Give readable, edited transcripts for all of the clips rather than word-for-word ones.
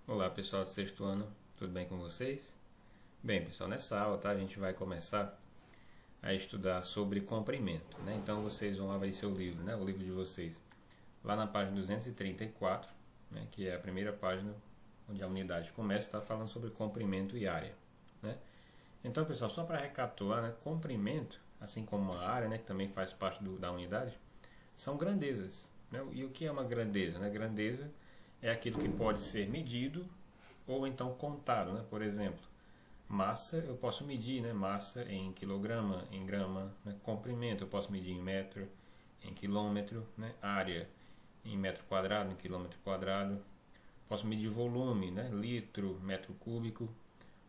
Olá pessoal do sexto ano, tudo bem com vocês? Bem pessoal, nessa aula a gente vai começar a estudar sobre comprimento, né? Então vocês vão abrir seu livro, né? O livro de vocês, lá na página 234, né? Que é a primeira página onde a unidade começa, está falando sobre comprimento e área, né? Então pessoal, só para recapitular, né? Comprimento, assim como a área, né? Que também faz parte da unidade, são grandezas, né? E o que é uma grandeza, né? Grandeza é aquilo que pode ser medido ou então contado, né? Por exemplo, massa eu posso medir, né? Massa em quilograma, em grama, né? Comprimento eu posso medir em metro, em quilômetro, né? Área em metro quadrado, em quilômetro quadrado. Posso medir volume, né? Litro, metro cúbico.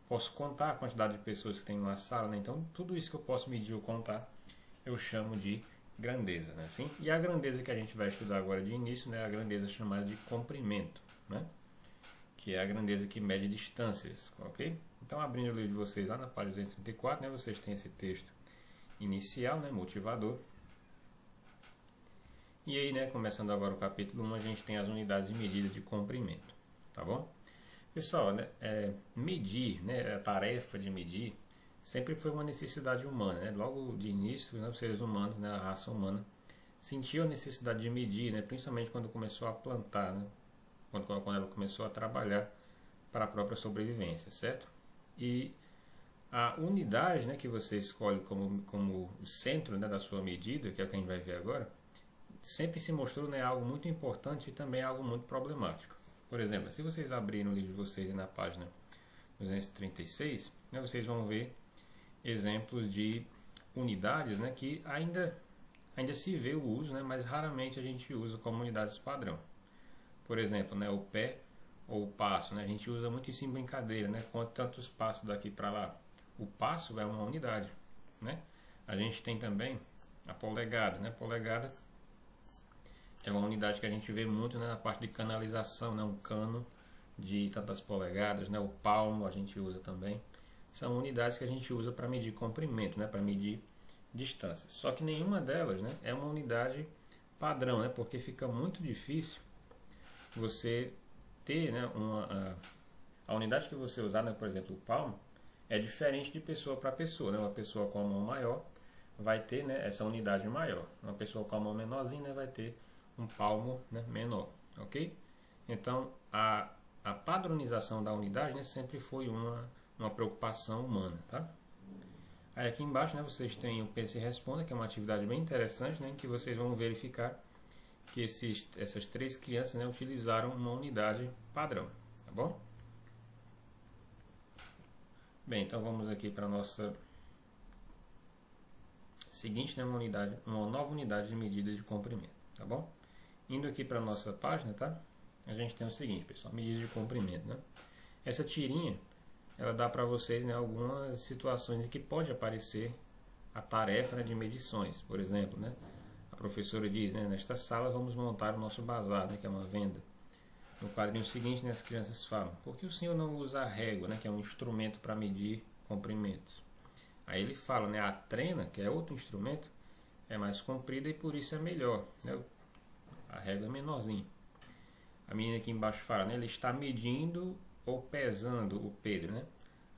Posso contar a quantidade de pessoas que tem numa sala, né? Então tudo isso que eu posso medir ou contar eu chamo de grandeza, né? Assim? E a grandeza que a gente vai estudar agora de início, né? A grandeza chamada de comprimento, né? Que é a grandeza que mede distâncias, ok? Então, abrindo o livro de vocês lá na página 234, né? Vocês têm esse texto inicial, né? Motivador. E aí, né? Começando agora o capítulo 1, a gente tem as unidades de medida de comprimento, tá bom? Pessoal, né? Medir, né? A tarefa de medir sempre foi uma necessidade humana, né? Logo de início, né, os seres humanos, né, a raça humana, sentiu a necessidade de medir, né, principalmente quando começou a plantar, né, quando ela começou a trabalhar para a própria sobrevivência, certo? E a unidade, né, que você escolhe como o centro, né, da sua medida, que é o que a gente vai ver agora, sempre se mostrou, né, algo muito importante e também algo muito problemático. Por exemplo, se vocês abrirem o livro de vocês na página 236, né, vocês vão ver exemplos de unidades, né, que ainda se vê o uso, né, mas raramente a gente usa como unidades padrão. Por exemplo, né, o pé ou o passo, né, a gente usa muito isso em brincadeira, né, quanto tantos passos daqui para lá. O passo é uma unidade, né? A gente tem também a polegada, né? Polegada é uma unidade que a gente vê muito, né, na parte de canalização, né, um cano de tantas polegadas, né? O palmo a gente usa também. São unidades que a gente usa para medir comprimento, né, para medir distâncias. Só que nenhuma delas, né, é uma unidade padrão, né, porque fica muito difícil você ter, né, a unidade que você usar, né, por exemplo, o palmo, é diferente de pessoa para pessoa. Né? Uma pessoa com a mão maior vai ter, né, essa unidade maior. Uma pessoa com a mão menorzinha, né, vai ter um palmo, né, menor. Ok? Então, a padronização da unidade, né, sempre foi uma preocupação humana. Tá? Aí aqui embaixo, né, vocês têm o Pense e Responda, que é uma atividade bem interessante, né, em que vocês vão verificar que essas três crianças, né, utilizaram uma unidade padrão. Tá bom? Bem, então vamos aqui para a nossa seguinte, né, uma nova unidade de medida de comprimento. Tá bom? Indo aqui para a nossa página, tá? A gente tem o seguinte, pessoal, medida de comprimento, né? Essa tirinha, ela dá para vocês, né, algumas situações em que pode aparecer a tarefa, né, de medições. Por exemplo, né, a professora diz, né, nesta sala vamos montar o nosso bazar, né, que é uma venda. No quadrinho seguinte, né, as crianças falam, por que o senhor não usa a régua, né, que é um instrumento para medir comprimentos? Aí ele fala, né, a trena, que é outro instrumento, é mais comprida e por isso é melhor, né, a régua é menorzinha. A menina aqui embaixo fala, né, ele está medindo ou pesando o Pedro, né?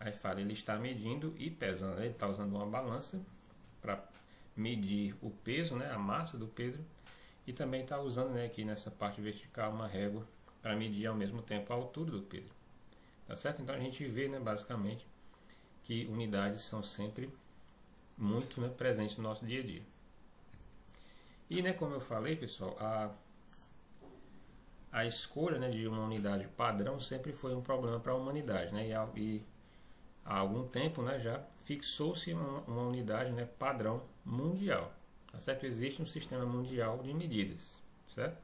Aí fala, ele está medindo e pesando, né? Ele está usando uma balança para medir o peso, né, a massa do Pedro, e também está usando, né, aqui nessa parte vertical uma régua para medir ao mesmo tempo a altura do Pedro. Tá certo? Então a gente vê, né, basicamente, que unidades são sempre muito, né, presentes no nosso dia a dia. E, né, como eu falei, pessoal, a escolha, né, de uma unidade padrão sempre foi um problema para a humanidade, né, e há algum tempo, né, já fixou-se uma unidade, né, padrão mundial. Tá certo? Existe um sistema mundial de medidas, certo?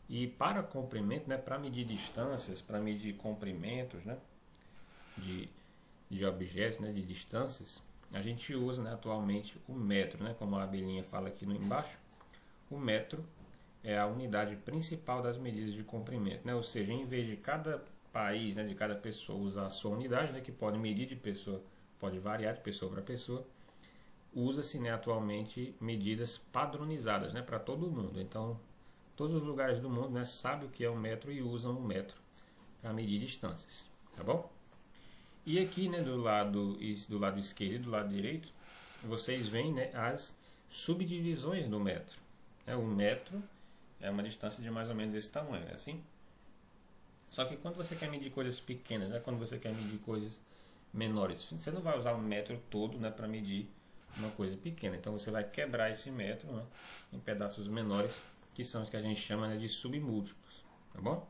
E para comprimento, né, para medir distâncias, para medir comprimentos, né, de objetos, né, de distâncias, a gente usa, né, atualmente o metro, né, como a abelhinha fala aqui no embaixo. O metro é a unidade principal das medidas de comprimento, né? Ou seja, em vez de cada país, né, de cada pessoa usar a sua unidade, né, que pode medir de pessoa, pode variar de pessoa para pessoa, usa-se, né, atualmente medidas padronizadas, né, para todo mundo. Então, todos os lugares do mundo, né, sabem o que é um metro e usam o metro para medir distâncias, tá bom? E aqui, né, do lado esquerdo e do lado direito, vocês veem, né, as subdivisões do metro. O metro é uma distância de mais ou menos esse tamanho, né, assim? Só que quando você quer medir coisas pequenas, né, quando você quer medir coisas menores, você não vai usar o metro todo, né, para medir uma coisa pequena. Então você vai quebrar esse metro, né, em pedaços menores, que são os que a gente chama, né, de submúltiplos, tá bom?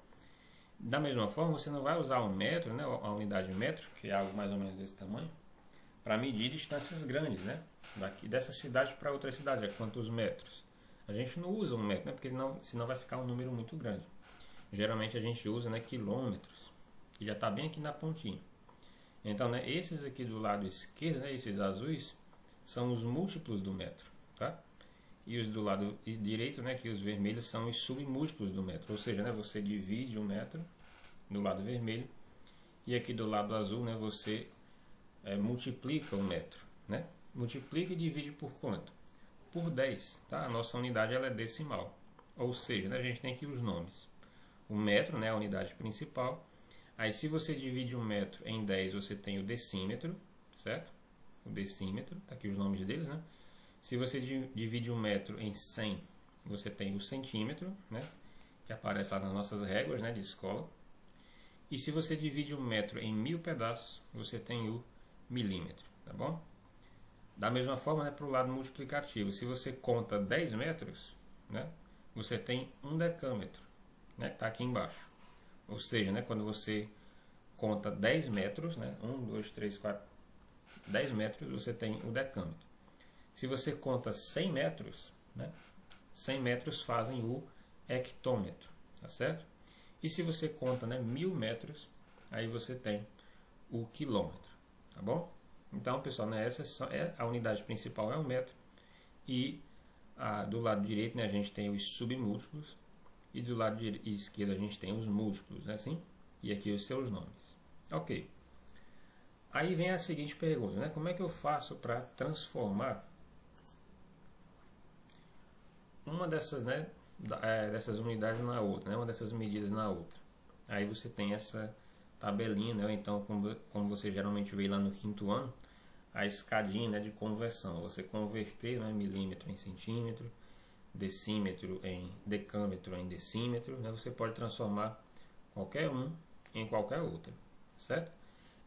Da mesma forma, você não vai usar o metro, né, a unidade metro, que é algo mais ou menos desse tamanho, para medir distâncias grandes, né, daqui dessa cidade para outra cidade, é quantos metros. A gente não usa um metro, né, porque senão vai ficar um número muito grande. Geralmente a gente usa, né, quilômetros, que já está bem aqui na pontinha. Então, né, esses aqui do lado esquerdo, né, esses azuis, são os múltiplos do metro, tá? E os do lado direito, né, que os vermelhos são os submúltiplos do metro. Ou seja, né, você divide o metro do lado vermelho e aqui do lado azul, né, você multiplica o metro, né? Multiplica e divide por quanto? Por 10, tá? A nossa unidade ela é decimal. Ou seja, né, a gente tem aqui os nomes. O metro, né, a unidade principal. Aí se você divide um metro em 10, você tem o decímetro, certo? O decímetro, aqui os nomes deles, né? Se você divide um metro em 100, você tem o centímetro, né, que aparece lá nas nossas réguas, né, de escola. E se você divide um metro em 1000 pedaços, você tem o milímetro, tá bom? Da mesma forma, né, para o lado multiplicativo, se você conta 10 metros, né, você tem um decâmetro, né, está aqui embaixo. Ou seja, né, quando você conta 10 metros, né, 1, 2, 3, 4, 10 metros, você tem o decâmetro. Se você conta 100 metros, né, 100 metros fazem o hectômetro, tá certo? E se você conta, né, 1000 metros, aí você tem o quilômetro, tá bom? Então, pessoal, né, essa é a unidade principal, é o metro. E do lado direito, né, a gente tem os submúltiplos. E do lado esquerdo a gente tem os múltiplos, né, assim? E aqui os seus nomes. Ok. Aí vem a seguinte pergunta, né? Como é que eu faço para transformar uma dessas, né, dessas unidades na outra, né, uma dessas medidas na outra? Aí você tem essa tabelinha, né, ou então como você geralmente vê lá no quinto ano, a escadinha, né, de conversão. Você converter, né, milímetro em centímetro, decímetro em decâmetro em decímetro, né, você pode transformar qualquer um em qualquer outra, certo?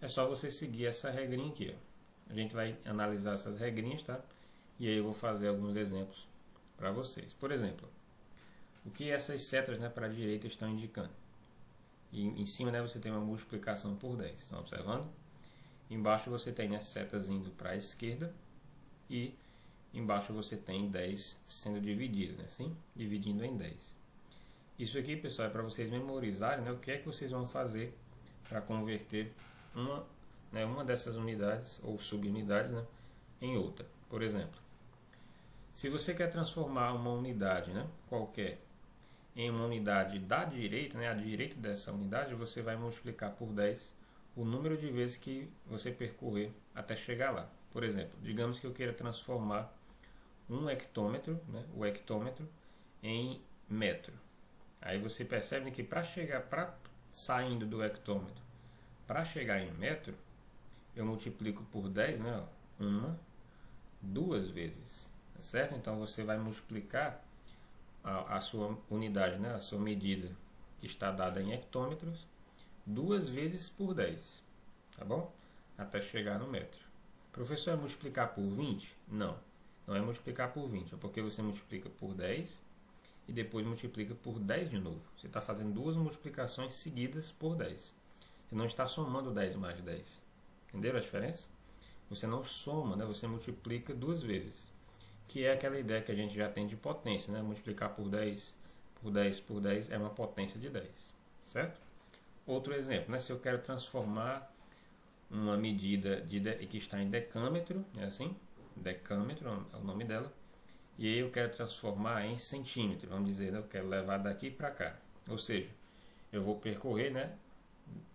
É só você seguir essa regrinha aqui, ó. A gente vai analisar essas regrinhas, tá? E aí eu vou fazer alguns exemplos para vocês. Por exemplo, o que essas setas, né, para a direita estão indicando? E em cima, né, você tem uma multiplicação por 10. Estão observando? Embaixo você tem as setas indo para a esquerda e embaixo você tem 10 sendo dividido, né, assim? Dividindo em 10. Isso aqui, pessoal, é para vocês memorizarem, né, o que é que vocês vão fazer para converter uma dessas unidades ou subunidades, né, em outra. Por exemplo, se você quer transformar uma unidade, né, qualquer em uma unidade da direita, né, à direita dessa unidade, você vai multiplicar por 10 o número de vezes que você percorrer até chegar lá. Por exemplo, digamos que eu queira transformar um hectômetro, né, o hectômetro, em metro. Aí você percebe que saindo do hectômetro, para chegar em metro, eu multiplico por 10, né, duas vezes, tá certo? Então você vai multiplicar a sua unidade, né, a sua medida que está dada em hectômetros, 2 vezes por 10, tá bom? Até chegar no metro. Professor, é multiplicar por 20? Não, não é multiplicar por 20, é porque você multiplica por 10 e depois multiplica por 10 de novo. Você está fazendo duas multiplicações seguidas por 10. Você não está somando 10 mais 10. Entenderam a diferença? Você não soma, né? Você multiplica duas vezes. Que é aquela ideia que a gente já tem de potência, né? Multiplicar por 10, por 10, por 10 é uma potência de 10. Certo? Outro exemplo, né? Se eu quero transformar uma medida que está em decâmetro, é assim? Decâmetro é o nome dela. E aí eu quero transformar em centímetro. Vamos dizer, né? Eu quero levar daqui para cá. Ou seja, eu vou percorrer, né,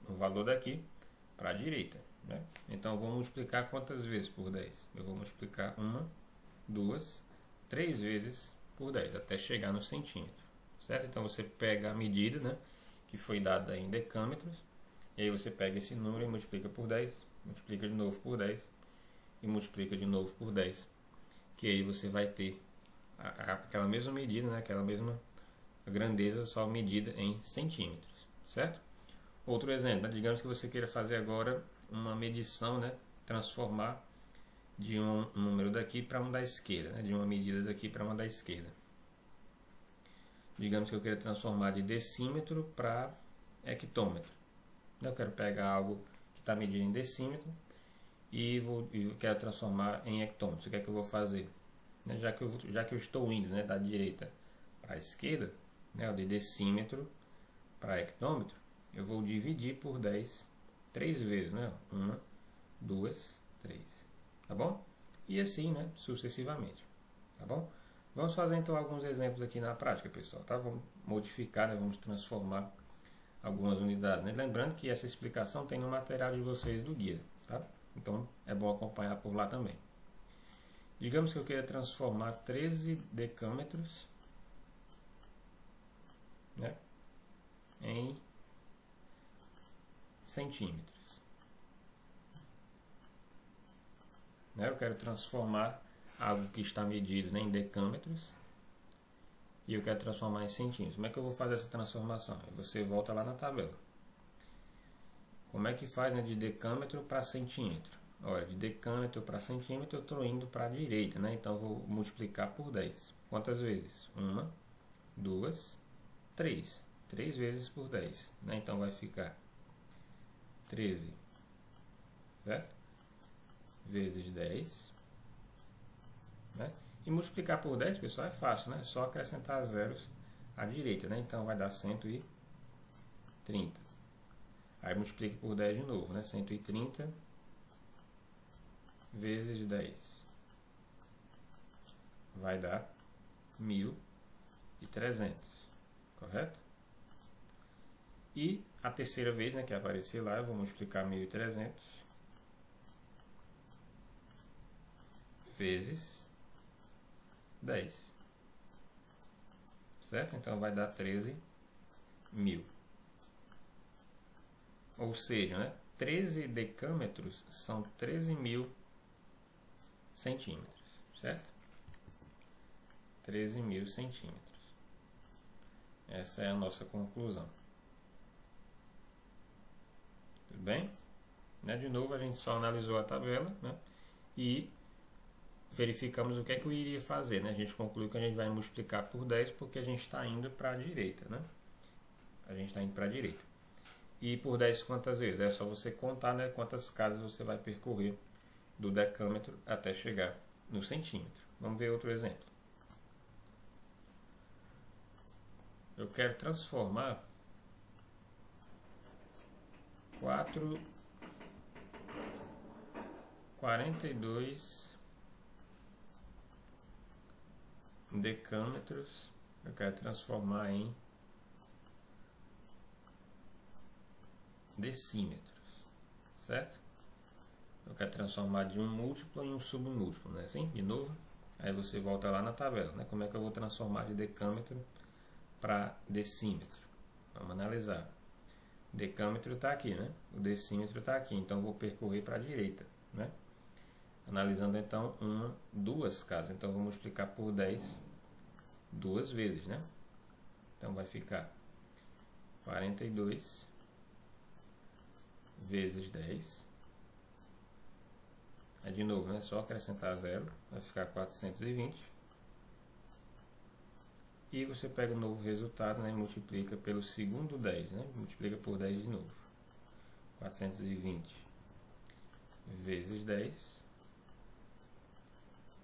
o valor daqui para a direita, né? Então eu vou multiplicar quantas vezes por 10? Eu vou multiplicar 1, 2, 3 vezes por 10 até chegar no centímetro, certo? Então você pega a medida, né, que foi dada em decâmetros. E aí você pega esse número e multiplica por 10, multiplica de novo por 10 e multiplica de novo por 10. Que aí você vai ter aquela mesma medida, né? Aquela mesma grandeza, só medida em centímetros, certo? Outro exemplo, né? Digamos que você queira fazer agora uma medição, né? Transformar de um número daqui para um da esquerda, né? De uma medida daqui para uma da esquerda. Digamos que eu queira transformar de decímetro para hectômetro. Eu quero pegar algo que está medido em decímetro e quero transformar em hectômetro. O que é que eu vou fazer? Já que eu estou indo, né, da direita para a esquerda, né, de decímetro para hectômetro, eu vou dividir por 10 três vezes, né? 1, 2, 3. Tá bom? E assim, né, sucessivamente. Tá bom? Vamos fazer então alguns exemplos aqui na prática, pessoal. Tá? Vamos modificar, né? Vamos transformar algumas unidades. Né? Lembrando que essa explicação tem no material de vocês do guia. Tá? Então é bom acompanhar por lá também. Digamos que eu queira transformar 13 decâmetros, né, em centímetros. Né? Eu quero transformar algo que está medido, né, em decâmetros e eu quero transformar em centímetros. Como é que eu vou fazer essa transformação? Você volta lá na tabela. Como é que faz, né, de decâmetro para centímetro? Olha, de decâmetro para centímetro eu estou indo para a direita, né? Então eu vou multiplicar por 10. Quantas vezes? 1, 2, 3. 3 vezes por 10. Né? Então vai ficar 13, certo? Vezes 10. Né? E multiplicar por 10, pessoal, é fácil, né? É só acrescentar zeros à direita, né? Então vai dar 130. Aí multiplique por 10 de novo, né? 130 vezes 10 vai dar 1.300, correto? E a terceira vez, né, que aparecer lá, eu vou multiplicar 1.300 vezes 10, certo? Então vai dar 13.000. Ou seja, né, 13 decâmetros são 13.000 centímetros, certo? 13.000 centímetros. Essa é a nossa conclusão. Tudo bem? Né? De novo, a gente só analisou a tabela, né? E verificamos o que é que eu iria fazer. Né? A gente concluiu que a gente vai multiplicar por 10 porque a gente está indo para a direita. Né? A gente está indo para a direita. E por 10 quantas vezes? É só você contar, né, quantas casas você vai percorrer do decâmetro até chegar no centímetro. Vamos ver outro exemplo. Eu quero transformar 42 decâmetros. Eu quero transformar em decímetros, certo? Eu quero transformar de um múltiplo em um submúltiplo, né? Assim, de novo. Aí você volta lá na tabela, né? Como é que eu vou transformar de decâmetro para decímetro? Vamos analisar. Decâmetro está aqui, né? O decímetro está aqui, então eu vou percorrer para a direita, né? Analisando então duas casas, então eu vou multiplicar por 10 duas vezes, né? Então vai ficar 42 vezes 10. Aí de novo, né? Só acrescentar zero, vai ficar 420. E você pega o novo resultado, né, e multiplica pelo segundo 10, né? Multiplica por 10 de novo. 420 vezes 10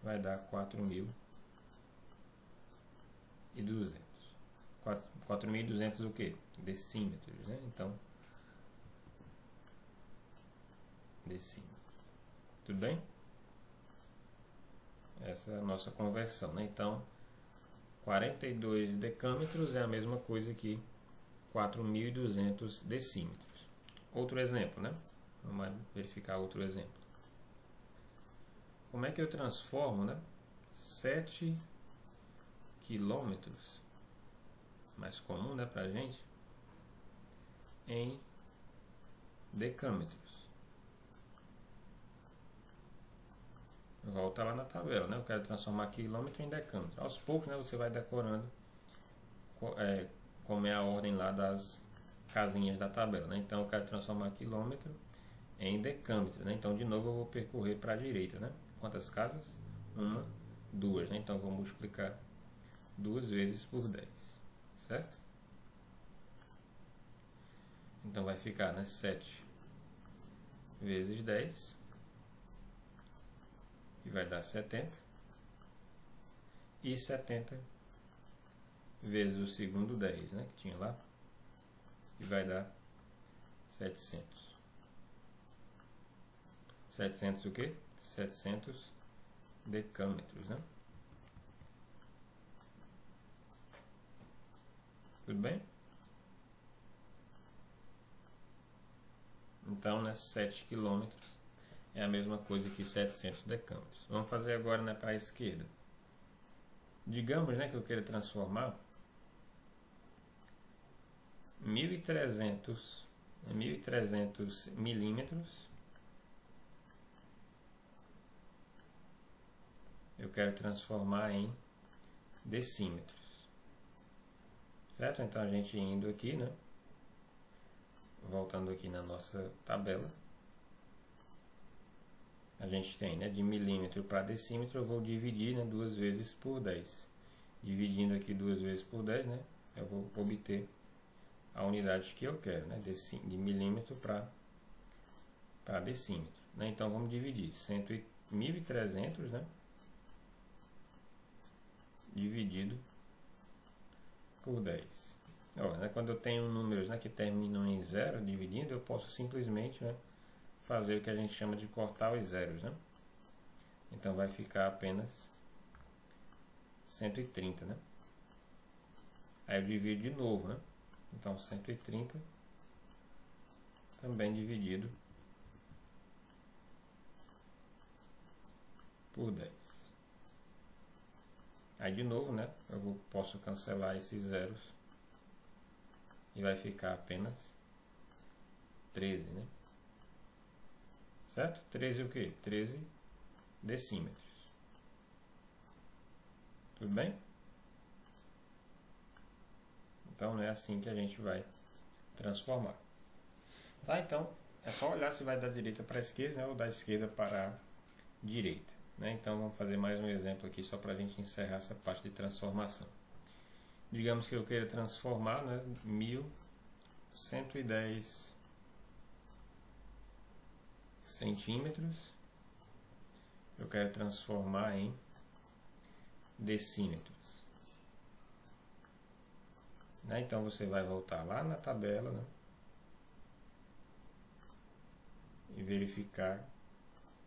vai dar 4.200. 4.200 o quê? Decímetros, né? Então, decímetros. Tudo bem? Essa é a nossa conversão, né? Então, 42 decâmetros é a mesma coisa que 4.200 decímetros. Outro exemplo, né? Vamos verificar outro exemplo. Como é que eu transformo, né, 7 quilômetros, mais comum, né, pra gente, em decâmetros. Volta lá na tabela, né? Eu quero transformar quilômetro em decâmetro. Aos poucos, né, você vai decorando como é a ordem lá das casinhas da tabela, né? Então eu quero transformar quilômetro em decâmetro, né? Então de novo eu vou percorrer para a direita, né? Quantas casas? Uma, duas, né? Então eu vou multiplicar 2 vezes por 10, certo? Então vai ficar, né, 7 vezes 10, e vai dar 70, e 70 vezes o segundo 10, né, que tinha lá, e vai dar 700. 700 o quê? 700 decâmetros, né? Tudo bem? Então, né, 7 quilômetros é a mesma coisa que 700 decâmetros. Vamos fazer agora, né, para a esquerda. Digamos, né, que eu queira transformar 1.300 milímetros. Eu quero transformar em decímetros. Certo? Então a gente indo aqui, né? Voltando aqui na nossa tabela, a gente tem, né, de milímetro para decímetro. Eu vou dividir, né, 2 vezes por 10. Dividindo aqui 2 vezes por 10, né, eu vou obter a unidade que eu quero, né, de milímetro para decímetro, né? Então vamos dividir 1.300, né, dividido por 10. Ó, né, quando eu tenho números, né, que terminam em zero, dividindo, eu posso simplesmente, né, fazer o que a gente chama de cortar os zeros, né? Então vai ficar apenas 130, né? Aí eu divido de novo, né? Então 130 também dividido por 10. Aí de novo, né? Posso cancelar esses zeros e vai ficar apenas 13, né? Certo? 13 o quê? 13 decímetros. Tudo bem? Então não é assim que a gente vai transformar. Tá? Então é só olhar se vai da direita para a esquerda, né, ou da esquerda para a direita, né? Então vamos fazer mais um exemplo aqui só para a gente encerrar essa parte de transformação. Digamos que eu queira transformar, né, 1.110 centímetros, eu quero transformar em decímetros, né? Então você vai voltar lá na tabela, né, e verificar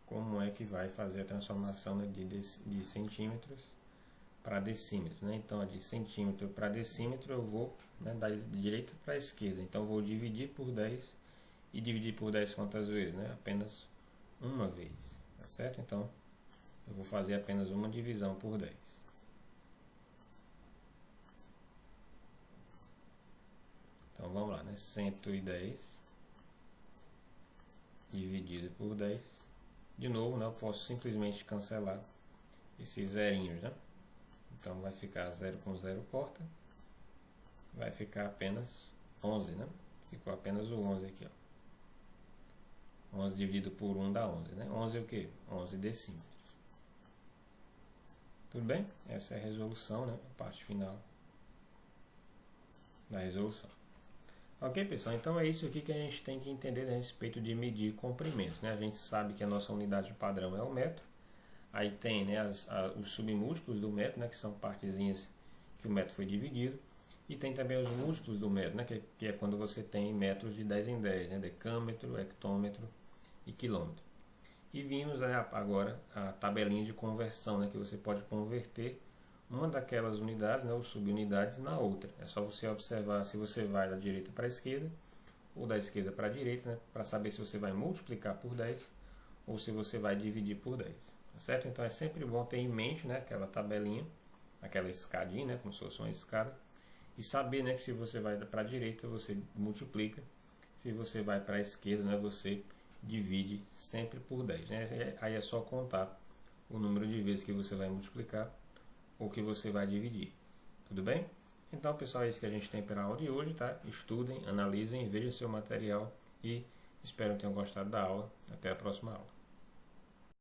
como é que vai fazer a transformação, né, de centímetros para decímetros, né? Então de centímetro para decímetro eu vou, né, da direita para a esquerda. Então eu vou dividir por 10. E dividir por 10 quantas vezes, né? Apenas uma vez, tá certo? Então eu vou fazer apenas uma divisão por 10. Então vamos lá, né? 110 dividido por 10. De novo, né, eu posso simplesmente cancelar esses zerinhos, né? Então vai ficar 0 com 0 corta. Vai ficar apenas 11, né? Ficou apenas o 11 aqui, ó. 11 dividido por 1 dá 11, né? 11 é o que? 11 decímetros. Tudo bem? Essa é a resolução, né? A parte final da resolução. Ok, pessoal? Então é isso aqui que a gente tem que entender a respeito de medir comprimentos, né? A gente sabe que a nossa unidade padrão é o metro. Aí tem, né, os submúltiplos do metro, né, que são partezinhas que o metro foi dividido. E tem também os múltiplos do metro, né, que é quando você tem metros de 10 em 10, né, decâmetro, hectômetro e quilômetro. E vimos, né, agora a tabelinha de conversão, né, que você pode converter uma daquelas unidades, né, ou subunidades, na outra. É só você observar se você vai da direita para a esquerda ou da esquerda para a direita, né, para saber se você vai multiplicar por 10 ou se você vai dividir por 10. Tá certo? Então é sempre bom ter em mente, né, aquela tabelinha, aquela escadinha, né, como se fosse uma escada, e saber, né, que se você vai para a direita você multiplica Se você vai para a esquerda, né, você divide sempre por 10. Né? Aí é só contar o número de vezes que você vai multiplicar ou que você vai dividir. Tudo bem? Então, pessoal, é isso que a gente tem para a aula de hoje, tá? Estudem, analisem, vejam seu material e espero que tenham gostado da aula. Até a próxima aula.